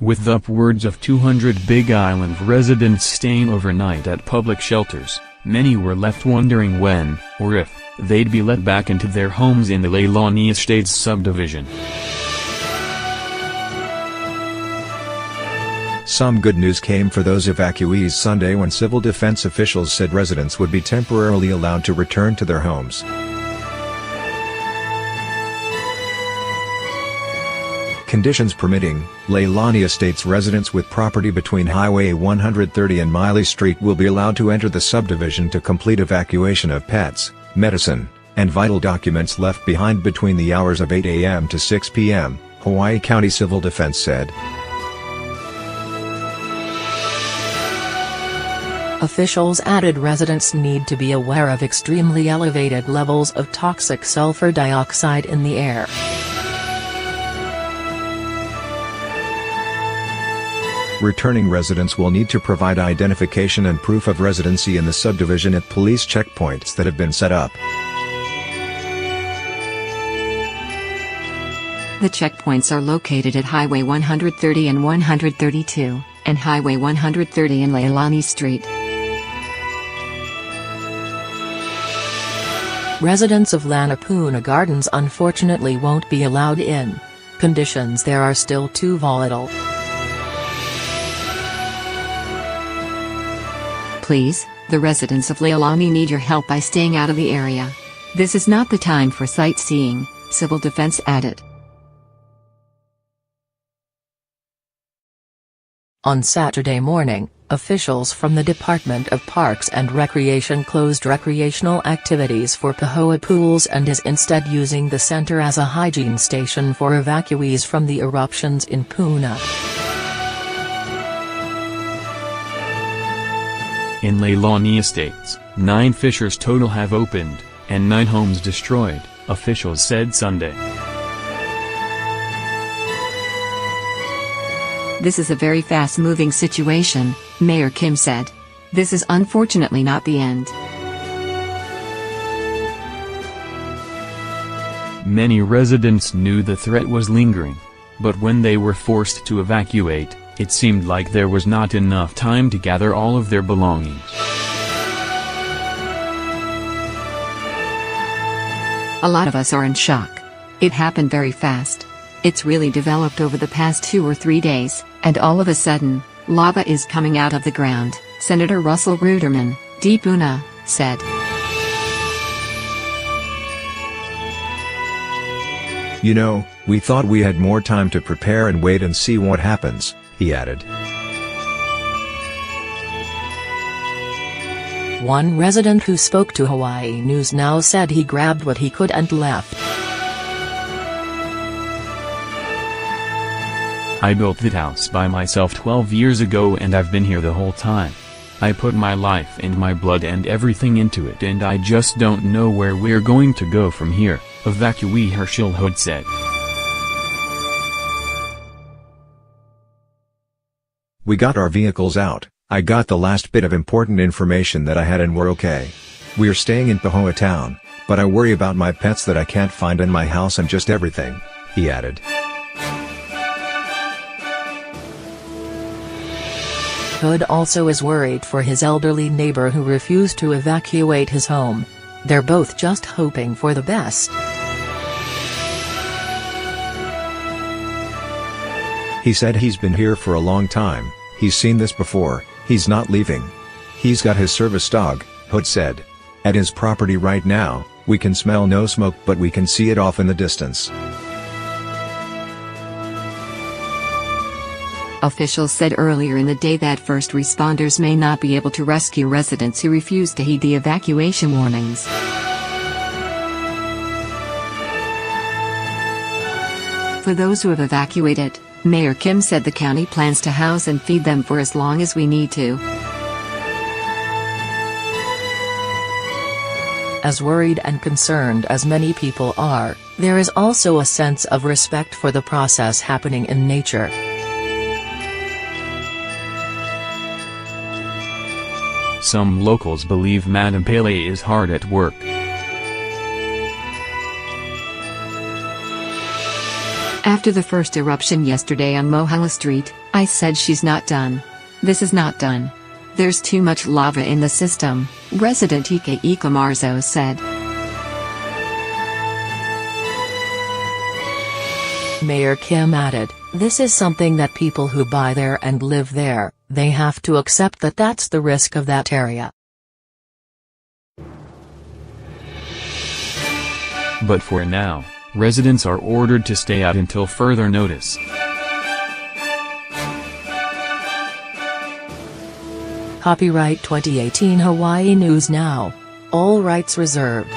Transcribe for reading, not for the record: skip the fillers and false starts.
with upwards of 200 Big Island residents staying overnight at public shelters. Many were left wondering when, or if, they'd be let back into their homes in the Leilani Estates subdivision. Some good news came for those evacuees Sunday when civil defense officials said residents would be temporarily allowed to return to their homes. Conditions permitting, Leilani Estates residents with property between Highway 130 and Miley Street will be allowed to enter the subdivision to complete evacuation of pets, medicine, and vital documents left behind between the hours of 8 a.m. to 6 p.m., Hawaii County Civil Defense said. Officials added residents need to be aware of extremely elevated levels of toxic sulfur dioxide in the air. Returning residents will need to provide identification and proof of residency in the subdivision at police checkpoints that have been set up. The checkpoints are located at Highway 130 and 132, and Highway 130 and Leilani Street. Residents of Puna Gardens unfortunately won't be allowed in. Conditions there are still too volatile. Please, the residents of Leilani need your help by staying out of the area. This is not the time for sightseeing, Civil Defense added. On Saturday morning, officials from the Department of Parks and Recreation closed recreational activities for Pahoa pools and is instead using the center as a hygiene station for evacuees from the eruptions in Puna. In Leilani Estates, 9 fissures total have opened, and 9 homes destroyed, officials said Sunday. This is a very fast-moving situation, Mayor Kim said. This is unfortunately not the end. Many residents knew the threat was lingering, but when they were forced to evacuate, it seemed like there was not enough time to gather all of their belongings. A lot of us are in shock. It happened very fast. It's really developed over the past 2 or 3 days, and all of a sudden, lava is coming out of the ground, Senator Russell Ruderman, D. Puna, said. You know, we thought we had more time to prepare and wait and see what happens, he added. One resident who spoke to Hawaii News Now said he grabbed what he could and left. I built that house by myself 12 years ago and I've been here the whole time. I put my life and my blood and everything into it and I just don't know where we're going to go from here, evacuee Herschel Hood said. We got our vehicles out, I got the last bit of important information that I had and we're okay. We're staying in Pahoa town, but I worry about my pets that I can't find in my house and just everything, he added. Hood also is worried for his elderly neighbor who refused to evacuate his home. They're both just hoping for the best. He said he's been here for a long time, he's seen this before, he's not leaving. He's got his service dog, Hood said. At his property right now, we can smell no smoke but we can see it off in the distance. Officials said earlier in the day that first responders may not be able to rescue residents who refuse to heed the evacuation warnings. For those who have evacuated, Mayor Kim said the county plans to house and feed them for as long as we need to. As worried and concerned as many people are, there is also a sense of respect for the process happening in nature. Some locals believe Madam Pele is hard at work. After the first eruption yesterday on Mohala Street, I said she's not done. This is not done. There's too much lava in the system, resident Ike Marzo said. Mayor Kim added, "This is something that people who buy there and live there, they have to accept that that's the risk of that area." But for now, residents are ordered to stay out until further notice. Copyright 2018 Hawaii News Now. All rights reserved.